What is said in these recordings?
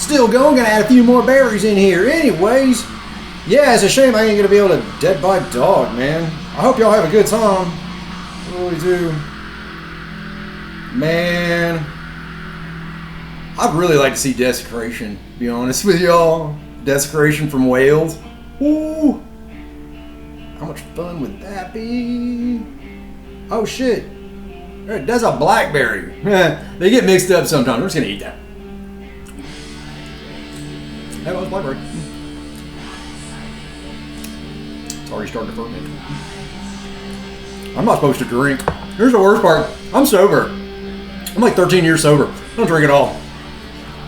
Still going, gonna add a few more berries in here. Anyways, yeah, it's a shame I ain't gonna be able to dead by dog, man. I hope y'all have a good time. I really do. Man, I'd really like to see Desecration, to be honest with y'all. Desecration from Wales. Ooh. How much fun would that be? Oh shit. That's a blackberry. They get mixed up sometimes. We're just gonna eat that. That was blackberry. It's already starting to ferment. I'm not supposed to drink. Here's the worst part. I'm sober. I'm like 13 years sober. I don't drink at all.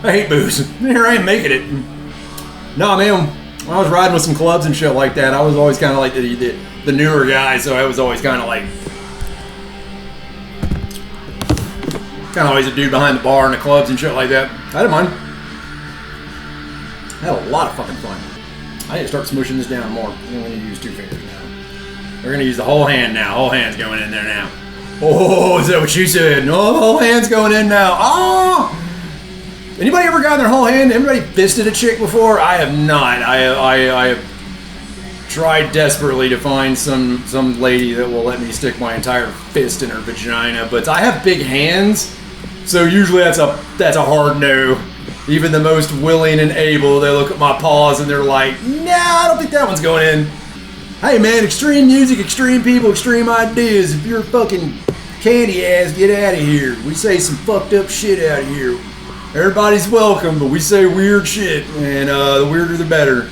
I hate booze. Here I am making it. Nah, man. When I was riding with some clubs and shit like that, I was always kind of like the newer guy, so I was always kind of like... always a dude behind the bar in the clubs and shit like that. I didn't mind. I had a lot of fucking fun. I need to start smushing this down more. I'm going to use 2 fingers now. We're going to use the whole hand now. Whole hand's going in there now. Oh, is that what she said? No, the whole hand's going in now. Oh! Anybody ever gotten their whole hand? Anybody fisted a chick before? I have not. I have tried desperately to find some lady that will let me stick my entire fist in her vagina, but I have big hands, so usually that's a hard no. Even the most willing and able, they look at my paws and they're like, nah, I don't think that one's going in. Hey man, extreme music, extreme people, extreme ideas. If you're a fucking candy ass, get out of here. We say some fucked up shit out of here. Everybody's welcome, but we say weird shit, and the weirder the better.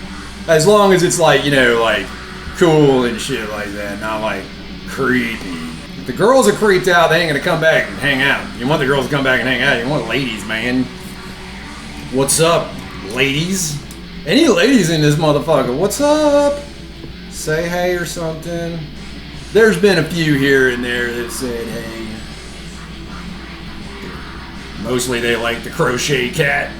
As long as it's like, you know, like cool and shit like that, not like creepy. If the girls are creeped out, they ain't gonna come back and hang out. You want the girls to come back and hang out. You want ladies, man. What's up, ladies? Any ladies in this motherfucker? What's up? Say hey or something. There's been a few here and there that said hey. Mostly they like the crochet cat. I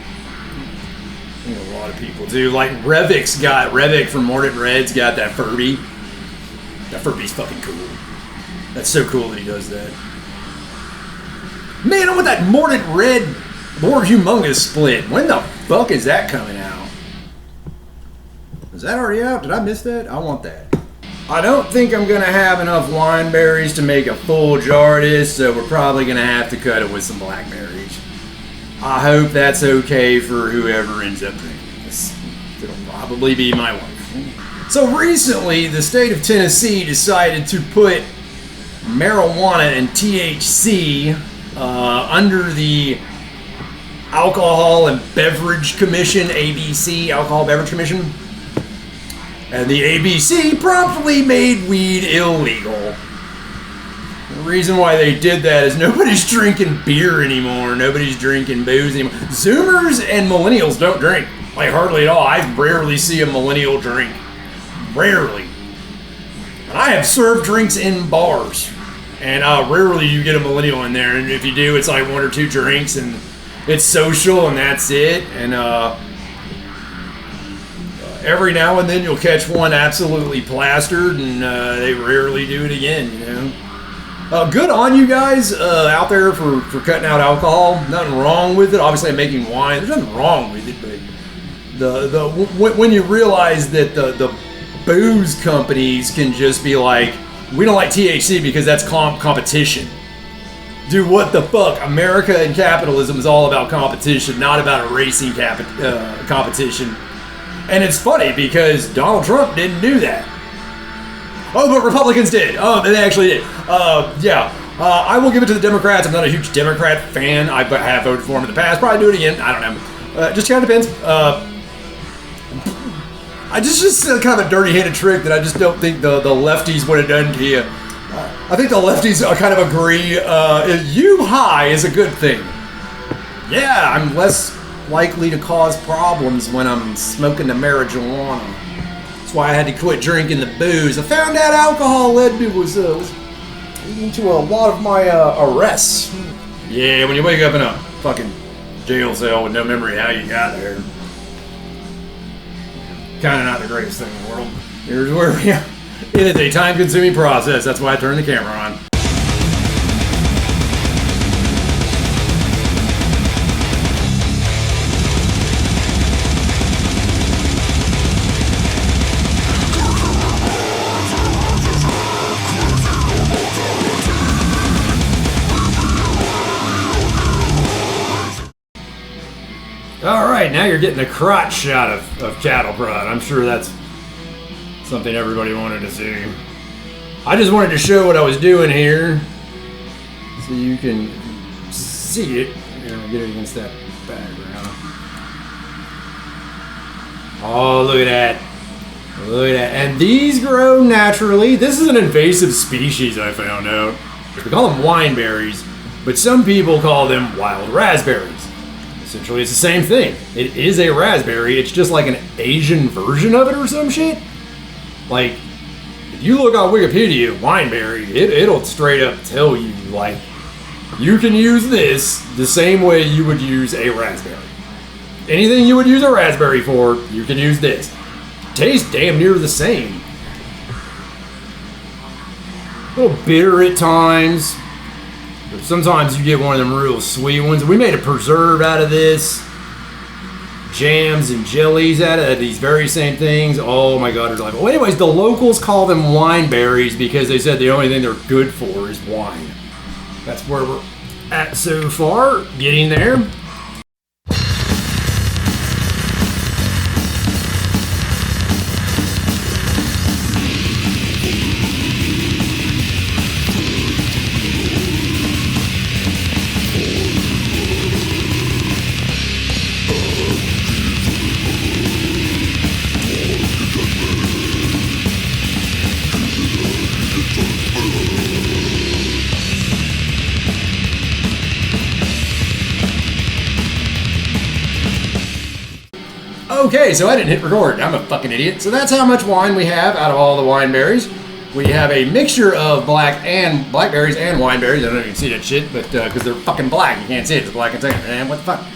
think a lot of people do. Like Revik from Mordant Red's got that Furby. That Furby's fucking cool. That's so cool that he does that. Man, I want that Mordant Red Lord Humongous split. When the fuck is that coming out? Is that already out? Did I miss that? I want that. I don't think I'm gonna have enough wine berries to make a full jar of this, so we're probably gonna have to cut it with some blackberries. I hope that's okay for whoever ends up drinking this. It'll probably be my wife. So recently, the state of Tennessee decided to put marijuana and THC under the Alcohol and Beverage Commission, ABC, Alcohol Beverage Commission. And the ABC promptly made weed illegal. The reason why they did that is nobody's drinking beer anymore. Nobody's drinking booze anymore. Zoomers and millennials don't drink. Like, hardly at all. I rarely see a millennial drink. Rarely. And I have served drinks in bars. And rarely you get a millennial in there. And if you do, it's like 1 or 2 drinks. And it's social and that's it. And every now and then you'll catch one absolutely plastered, and they rarely do it again, you know. Good on you guys out there for cutting out alcohol. Nothing wrong with it. Obviously, I'm making wine. There's nothing wrong with it, but when you realize that the booze companies can just be like, we don't like THC because that's competition. Dude, what the fuck? America and capitalism is all about competition, not about a racing competition. And it's funny because Donald Trump didn't do that. Oh, but Republicans did. Oh, they actually did. I will give it to the Democrats. I'm not a huge Democrat fan. I have voted for them in the past. Probably do it again. I don't know. Just kind of depends. I just kind of a dirty-handed trick that I just don't think the lefties would have done to you. I think the lefties kind of agree. You high is a good thing. Yeah, I'm less likely to cause problems when I'm smoking the marijuana. That's why I had to quit drinking the booze. I found out alcohol was leading to a lot of my arrests. Yeah, when you wake up in a fucking jail cell with no memory of how you got there, kind of not the greatest thing in the world. Here's where it is a time-consuming process. That's why I turned the camera on. All right, now you're getting a crotch shot of cattle prod. I'm sure that's something everybody wanted to see. I just wanted to show what I was doing here so you can see it. Get it against that background. Oh, look at that. Look at that. And these grow naturally. This is an invasive species, I found out. We call them wineberries, but some people call them wild raspberries. Essentially, it's the same thing. It is a raspberry. It's just like an Asian version of it or some shit. Like, if you look on Wikipedia, wineberry, it'll straight up tell you, like, you can use this the same way you would use a raspberry. Anything you would use a raspberry for, you can use this. Tastes damn near the same. A little bitter at times. But sometimes you get one of them real sweet ones. We made a preserve out of this. Jams and jellies out of these very same things. Oh my god, they're like, well, anyways, the locals call them wineberries because they said the only thing they're good for is wine. That's where we're at so far. Getting there. Okay, so I didn't hit record. I'm a fucking idiot. So that's how much wine we have out of all the wine berries. We have a mixture of blackberries and wineberries. I don't know if you can see that shit, but because they're fucking black, you can't see it. It's a black container. Man, what the fuck?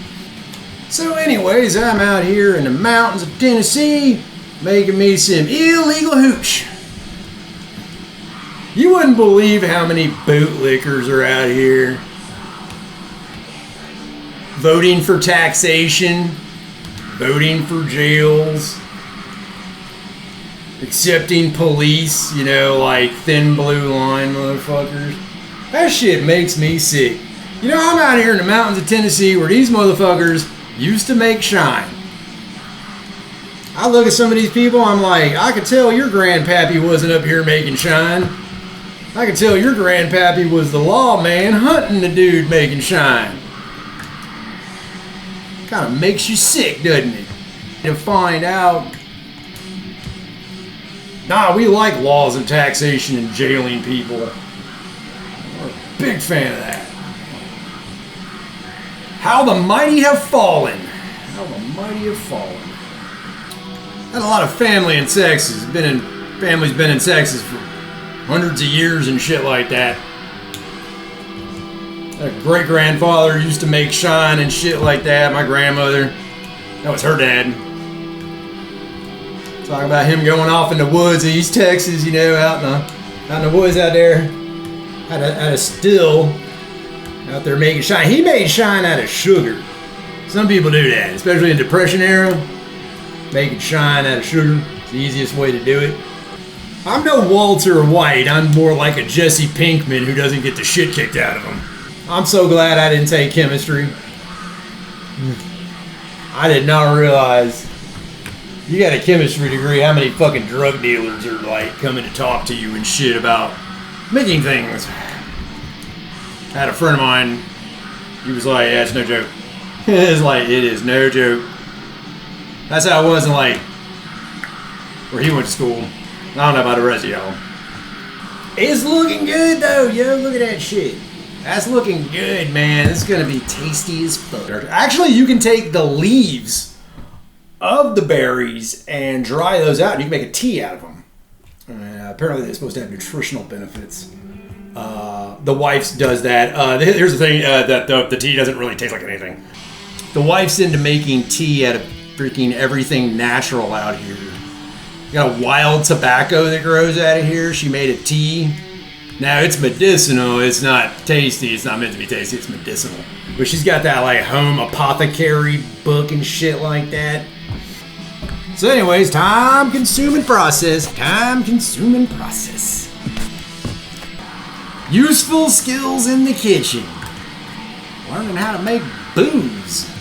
So anyways, I'm out here in the mountains of Tennessee making me some illegal hooch. You wouldn't believe how many bootlickers are out here voting for taxation, voting for jails, accepting police, you know, like thin blue line motherfuckers. That shit makes me sick. You know, I'm out here in the mountains of Tennessee where these motherfuckers used to make shine. I look at some of these people, I'm like, I could tell your grandpappy wasn't up here making shine. I could tell your grandpappy was the lawman hunting the dude making shine. Kind of makes you sick, doesn't it? To find out, nah, we like laws and taxation and jailing people. We're a big fan of that. How the mighty have fallen. How the mighty have fallen. Had a lot of family in Texas. Family's been in Texas for hundreds of years and shit like that. A great-grandfather used to make shine and shit like that. My grandmother, that was her dad. Talk about him going off in the woods of East Texas, you know, out in the woods out there. Had a still out there making shine. He made shine out of sugar. Some people do that, especially in Depression era. Making shine out of sugar. It's the easiest way to do it. I'm no Walter White. I'm more like a Jesse Pinkman who doesn't get the shit kicked out of him. I'm so glad I didn't take chemistry. I did not realize you got a chemistry degree, how many fucking drug dealers are like coming to talk to you and shit about making things. I had a friend of mine, he was like, yeah, it's no joke. It's like, it is no joke. That's how it was in like where he went to school. I don't know about the rest of y'all. It's looking good though, yo, look at that shit. That's looking good, man. It's gonna be tasty as fuck. Actually, you can take the leaves of the berries and dry those out, and you can make a tea out of them. Apparently, they're supposed to have nutritional benefits. The wife's does that. Here's the thing: that the tea doesn't really taste like anything. The wife's into making tea out of freaking everything natural out here. You got a wild tobacco that grows out of here. She made a tea. Now, it's medicinal. It's not tasty. It's not meant to be tasty. It's medicinal. But she's got that, like, home apothecary book and shit like that. So anyways, time-consuming process. Time-consuming process. Useful skills in the kitchen. Learning how to make booze.